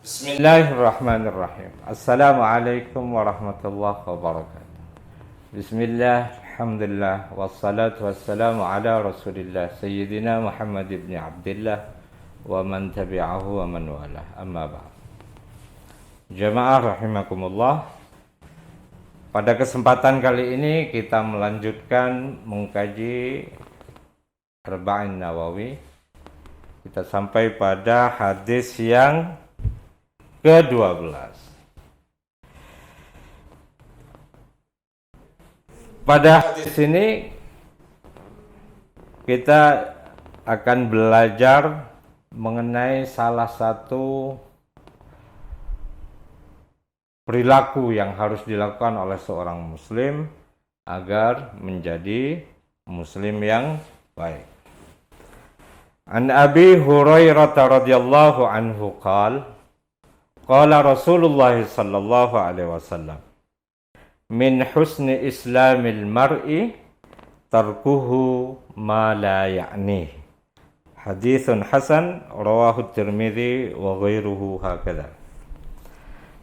Bismillahirrahmanirrahim. Assalamualaikum warahmatullahi wabarakatuh. Bismillah, alhamdulillah, wassalatu wassalamu ala rasulillah Sayyidina Muhammad ibn Abdillah wa man tabi'ahu wa man walah, amma ba'd. Jamaah rahimakumullah, pada kesempatan kali ini kita melanjutkan mengkaji Arba'in Nawawi. Kita sampai pada hadis yang ke-12. Pada hadis ini kita akan belajar mengenai salah satu perilaku yang harus dilakukan oleh seorang muslim agar menjadi muslim yang baik. An Abi Hurairah radhiyallahu anhu qala Rasulullah sallallahu alaihi wasallam, min husni islamil mar'i tarkuhu ma la ya'nih. Haditsun hasan rawahu Tirmidzi wa ghairuhu hakadha.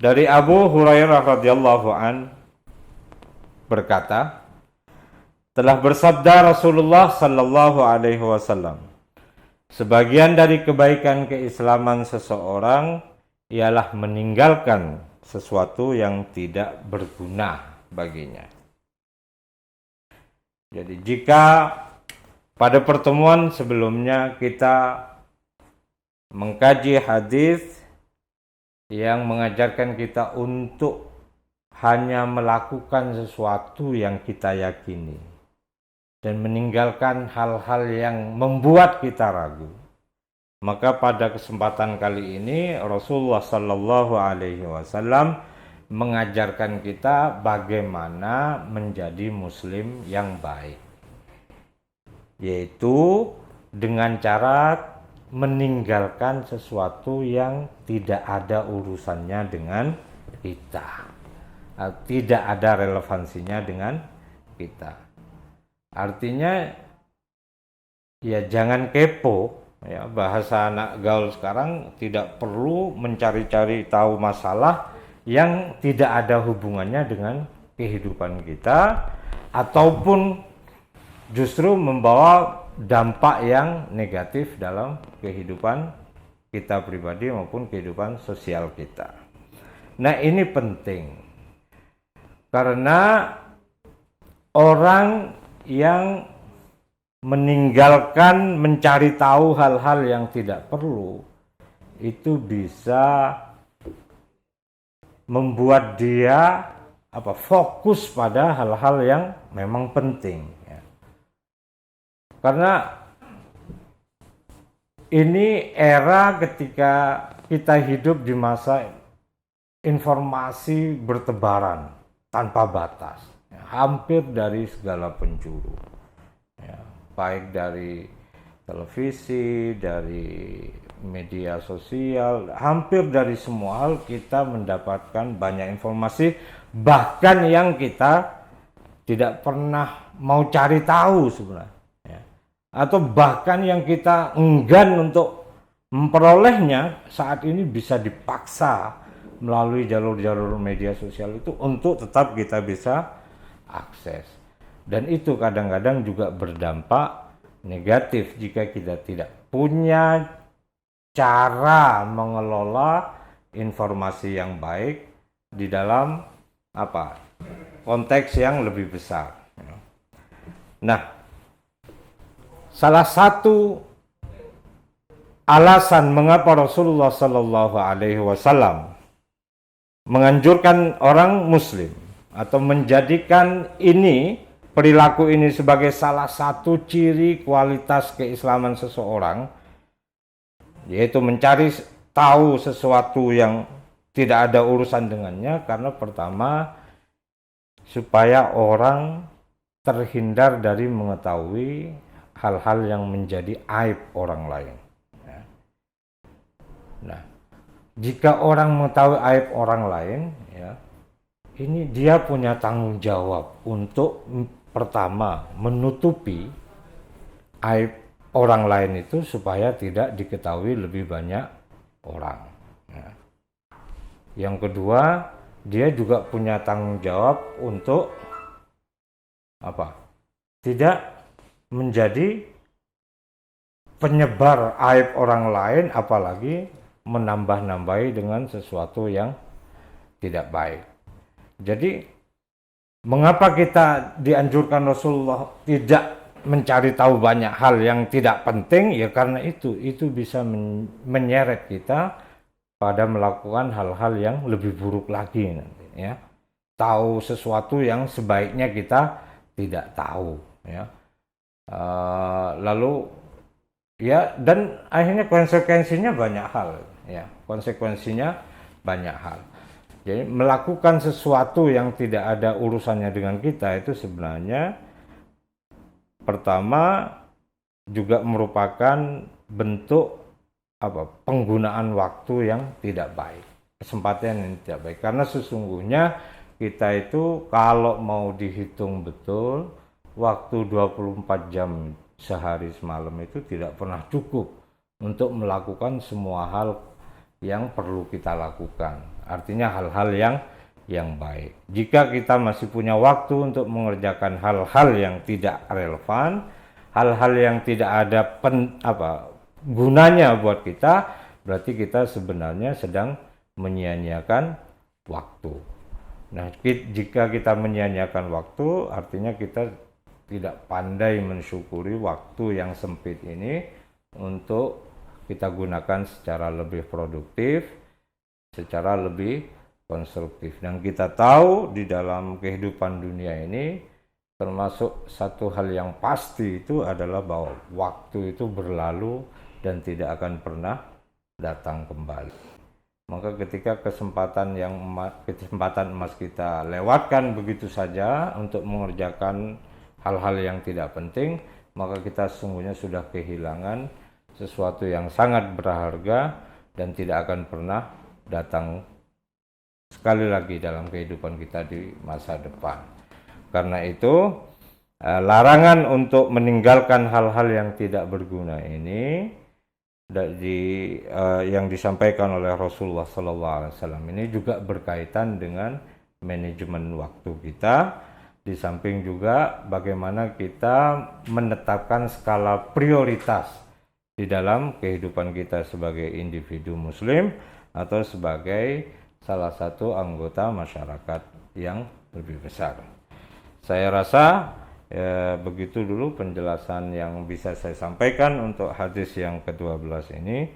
Dari Abu Hurairah radhiyallahu an berkata, telah bersabda Rasulullah sallallahu alaihi wasallam, sebagian dari kebaikan keislaman seseorang ialah meninggalkan sesuatu yang tidak berguna baginya. Jadi jika pada pertemuan sebelumnya kita mengkaji hadis yang mengajarkan kita untuk hanya melakukan sesuatu yang kita yakini dan meninggalkan hal-hal yang membuat kita ragu, maka pada kesempatan kali ini Rasulullah Sallallahu Alaihi Wasallam mengajarkan kita bagaimana menjadi muslim yang baik, yaitu dengan cara meninggalkan sesuatu yang tidak ada urusannya dengan kita, tidak ada relevansinya dengan kita. Artinya ya jangan kepo. Ya, bahasa anak gaul sekarang, tidak perlu mencari-cari tahu masalah yang tidak ada hubungannya dengan kehidupan kita ataupun justru membawa dampak yang negatif dalam kehidupan kita pribadi maupun kehidupan sosial kita. Nah, ini penting karena orang yang meninggalkan mencari tahu hal-hal yang tidak perlu itu bisa membuat dia fokus pada hal-hal yang memang penting ya. Karena ini era ketika kita hidup di masa informasi bertebaran tanpa batas ya, hampir dari segala penjuru ya, baik dari televisi, dari media sosial, hampir dari semua hal kita mendapatkan banyak informasi, bahkan yang kita tidak pernah mau cari tahu sebenarnya, atau bahkan yang kita enggan untuk memperolehnya saat ini bisa dipaksa melalui jalur-jalur media sosial itu untuk tetap kita bisa akses. Dan itu kadang-kadang juga berdampak negatif jika kita tidak punya cara mengelola informasi yang baik di dalam konteks yang lebih besar. Nah, salah satu alasan mengapa Rasulullah Sallallahu Alaihi Wasallam menganjurkan orang Muslim atau menjadikan perilaku ini sebagai salah satu ciri kualitas keislaman seseorang, yaitu mencari tahu sesuatu yang tidak ada urusan dengannya, karena pertama supaya orang terhindar dari mengetahui hal-hal yang menjadi aib orang lain. Nah, jika orang mengetahui aib orang lain, ya, ini dia punya tanggung jawab untuk pertama menutupi aib orang lain itu supaya tidak diketahui lebih banyak orang. Ya. Yang kedua, dia juga punya tanggung jawab untuk apa? Tidak menjadi penyebar aib orang lain, apalagi menambah-nambahi dengan sesuatu yang tidak baik. Jadi mengapa kita dianjurkan Rasulullah tidak mencari tahu banyak hal yang tidak penting? Ya karena itu bisa menyeret kita pada melakukan hal-hal yang lebih buruk lagi nanti, ya. Tahu sesuatu yang sebaiknya kita tidak tahu, ya. Lalu ya, dan akhirnya konsekuensinya banyak hal, ya. Konsekuensinya banyak hal. Jadi melakukan sesuatu yang tidak ada urusannya dengan kita itu sebenarnya pertama juga merupakan bentuk penggunaan waktu yang tidak baik, kesempatan yang tidak baik. Karena sesungguhnya kita itu kalau mau dihitung betul, waktu 24 jam sehari semalam itu tidak pernah cukup untuk melakukan semua hal yang perlu kita lakukan. Artinya hal-hal yang baik. Jika kita masih punya waktu untuk mengerjakan hal-hal yang tidak relevan, hal-hal yang tidak ada gunanya buat kita, berarti kita sebenarnya sedang menyia-nyiakan waktu. Nah, jika kita menyia-nyiakan waktu, artinya kita tidak pandai mensyukuri waktu yang sempit ini untuk kita gunakan secara lebih produktif, secara lebih konstruktif. Dan kita tahu di dalam kehidupan dunia ini termasuk satu hal yang pasti itu adalah bahwa waktu itu berlalu dan tidak akan pernah datang kembali. Maka ketika kesempatan emas kita lewatkan begitu saja untuk mengerjakan hal-hal yang tidak penting, maka kita sesungguhnya sudah kehilangan sesuatu yang sangat berharga dan tidak akan pernah datang sekali lagi dalam kehidupan kita di masa depan. Karena itu larangan untuk meninggalkan hal-hal yang tidak berguna ini yang disampaikan oleh Rasulullah SAW ini juga berkaitan dengan manajemen waktu kita, di samping juga bagaimana kita menetapkan skala prioritas di dalam kehidupan kita sebagai individu muslim atau sebagai salah satu anggota masyarakat yang lebih besar. Saya rasa begitu dulu penjelasan yang bisa saya sampaikan untuk hadis yang ke-12 ini.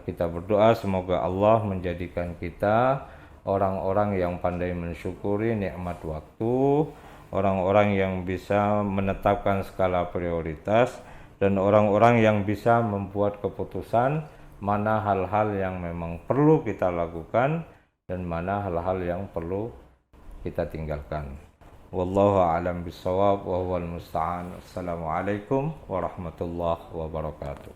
Kita berdoa semoga Allah menjadikan kita orang-orang yang pandai mensyukuri nikmat waktu, orang-orang yang bisa menetapkan skala prioritas, dan orang-orang yang bisa membuat keputusan mana hal-hal yang memang perlu kita lakukan dan mana hal-hal yang perlu kita tinggalkan. Wallahu a'lam bishawab wa huwal musta'an. Assalamualaikum warahmatullahi wabarakatuh.